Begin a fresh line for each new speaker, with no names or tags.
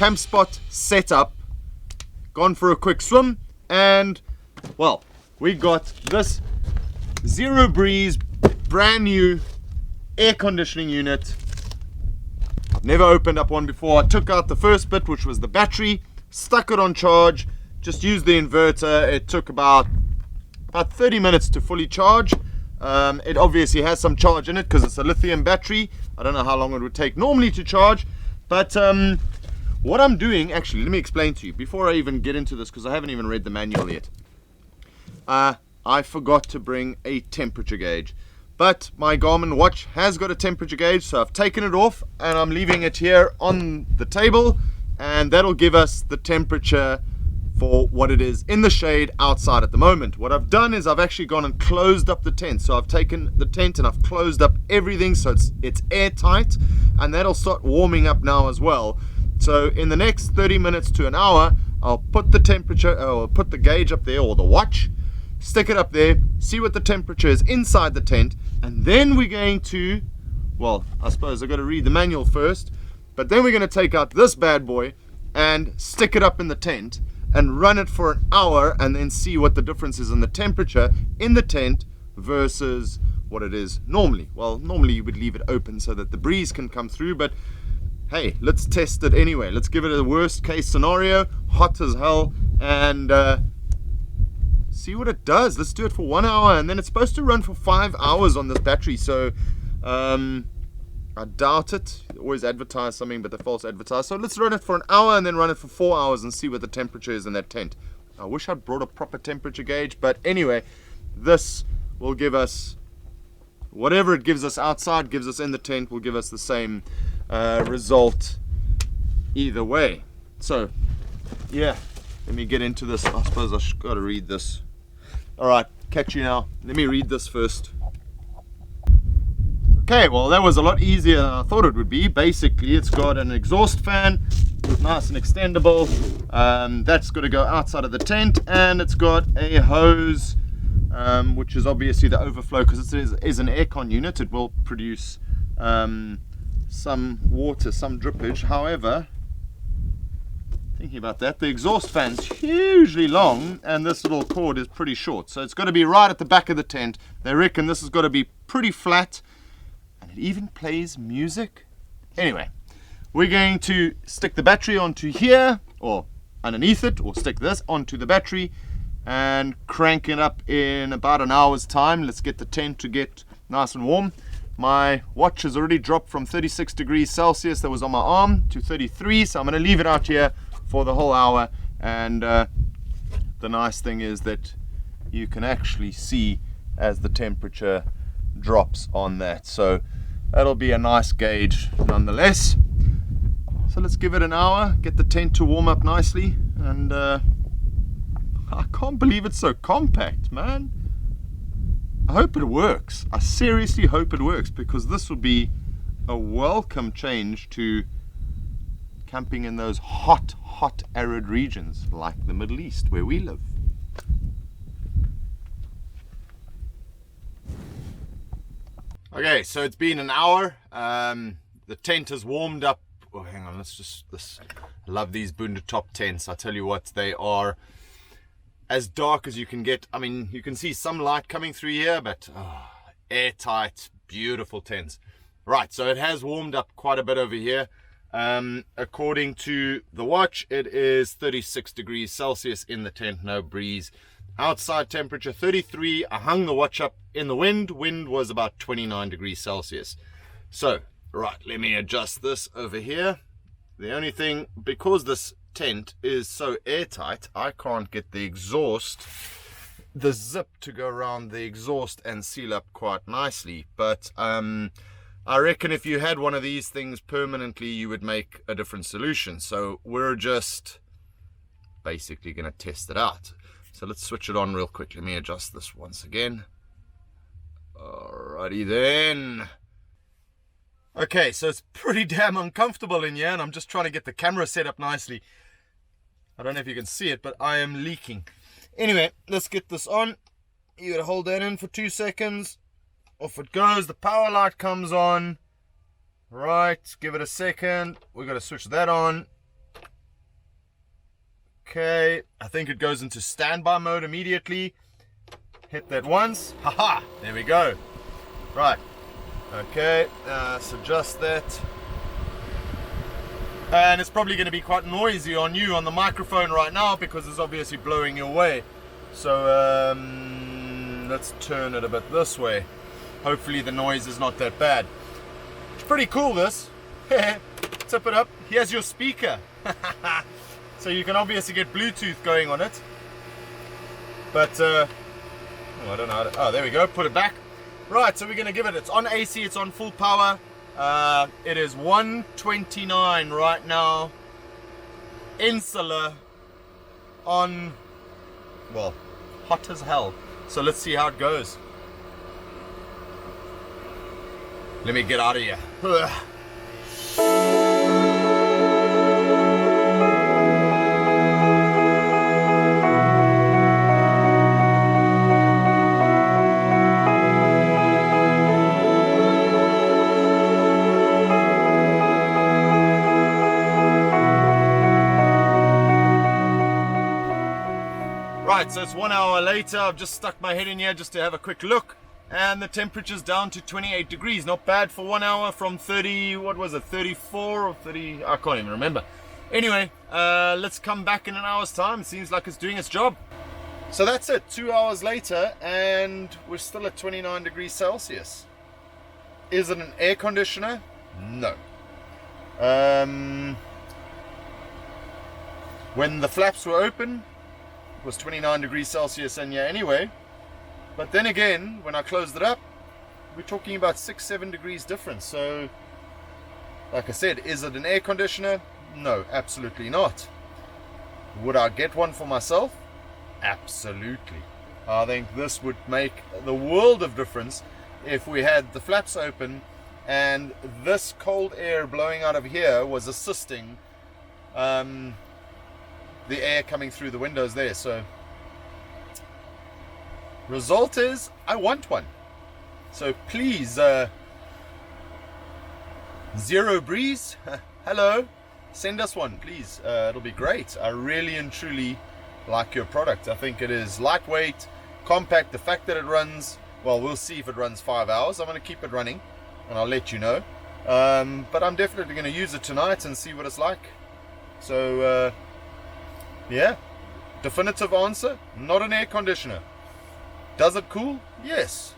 camp spot set up, gone for a quick swim, and well, we got this Zero Breeze brand new air conditioning unit. I've never opened up one before. I took out the first bit, which was the battery, stuck it on charge, just used the inverter. It took about 30 minutes to fully charge. It obviously has some charge in it because it's a lithium battery. I don't know how long it would take normally to charge, but what I'm doing, actually, let me explain to you before I even get into this, because I haven't even read the manual yet. I forgot to bring a temperature gauge, but my Garmin watch has got a temperature gauge, so I've taken it off and I'm leaving it here on the table, and that'll give us the temperature for what it is in the shade outside at the moment. What I've done is I've actually gone and closed up the tent. So I've taken the tent and I've closed up everything so it's airtight, and that'll start warming up now as well. So in the next 30 minutes to an hour, I'll put the temperature, or put the gauge up there, or the watch, stick it up there, see what the temperature is inside the tent, and then we're going to, well, I suppose I've got to read the manual first, but then we're going to take out this bad boy and stick it up in the tent and run it for an hour, and then see what the difference is in the temperature in the tent versus what it is normally. Well, normally you would leave it open so that the breeze can come through, but hey, let's test it anyway. Let's give it a worst case scenario, hot as hell, and see what it does. Let's do it for 1 hour, and then it's supposed to run for 5 hours on this battery, so I doubt it. They always advertise something, but they false advertise. So let's run it for an hour and then run it for 4 hours and see what the temperature is in that tent. I wish I'd brought a proper temperature gauge, but anyway, this will give us whatever it gives us outside, gives us in the tent, will give us the same result either way. So yeah, let me get into this. I suppose I've got to read this. All right, catch you now. Let me read this first. Okay, well, that was a lot easier than I thought it would be. Basically, it's got an exhaust fan, nice and extendable. That's got to go outside of the tent, and it's got a hose, which is obviously the overflow, because it is an aircon unit. It will produce some water, some drippage. However, thinking about that, the exhaust fan's hugely long, and this little cord is pretty short. So it's got to be right at the back of the tent. They reckon this has got to be pretty flat. It even plays music. Anyway, we're going to stick the battery onto here, or underneath it, or stick this onto the battery and crank it up in about an hour's time. Let's get the tent to get nice and warm. My watch has already dropped from 36 degrees Celsius that was on my arm to 33, so I'm going to leave it out here for the whole hour. And the nice thing is that you can actually see as the temperature drops on that, so that'll be a nice gauge nonetheless. So let's give it an hour, get the tent to warm up nicely, and I can't believe it's so compact, man. I hope it works. I seriously hope it works, because this will be a welcome change to camping in those hot arid regions like the Middle East where we live. Okay, so it's been an hour. The tent has warmed up. Oh, hang on, I love these Boonda Top tents. I tell you what, they are as dark as you can get. I mean, you can see some light coming through here, but airtight, beautiful tents. Right, so it has warmed up quite a bit over here. According to the watch, it is 36 degrees Celsius in the tent, no breeze. Outside temperature 33. I hung the watch up in the wind. Wind was about 29 degrees Celsius. So, right, let me adjust this over here. The only thing, because this tent is so airtight, I can't get the exhaust, the zip to go around the exhaust and seal up quite nicely. But I reckon if you had one of these things permanently, you would make a different solution. So we're just basically going to test it out. So let's switch it on real quick. Let me adjust this once again. Alrighty then. Okay, so it's pretty damn uncomfortable in here, and I'm just trying to get the camera set up nicely. I don't know if you can see it, but I am leaking. Anyway, let's get this on. You gotta hold that in for 2 seconds. Off it goes. The power light comes on. Right, give it a second. We gotta switch that on. Okay, I think it goes into standby mode immediately. Hit that once. Haha, there we go. Right. Okay, so just that. And it's probably going to be quite noisy on you on the microphone right now because it's obviously blowing your way. So let's turn it a bit this way. Hopefully the noise is not that bad. It's pretty cool, this. Tip it up. Here's your speaker. So you can obviously get Bluetooth going on it. But I don't know how to, oh, there we go. Put it back. Right, so we're going to give it, it's on AC, it's on full power. It is 129 right now. Insular on, well, hot as hell. So let's see how it goes. Let me get out of here. Right, so it's 1 hour later. I've just stuck my head in here just to have a quick look, and the temperature's down to 28 degrees. Not bad for 1 hour from 30, what was it, 34 or 30, I can't even remember. Anyway, let's come back in an hour's time. It seems like it's doing its job. So that's it, 2 hours later, and we're still at 29 degrees Celsius. Is it an air conditioner? No. When the flaps were open, was 29 degrees Celsius in here anyway, but then again when I closed it up, we're talking about 6-7 degrees difference. So like I said, is it an air conditioner? No, absolutely not. Would I get one for myself? Absolutely. I think this would make the world of difference if we had the flaps open and this cold air blowing out of here was assisting the air coming through the windows there. So result is I want one. So please, Zero Breeze, hello, send us one please. It'll be great. I really and truly like your product. I think it is lightweight, compact. The fact that it runs, well, we'll see if it runs 5 hours. I'm going to keep it running and I'll let you know, but I'm definitely going to use it tonight and see what it's like. So yeah, definitive answer, not an air conditioner. Does it cool? Yes.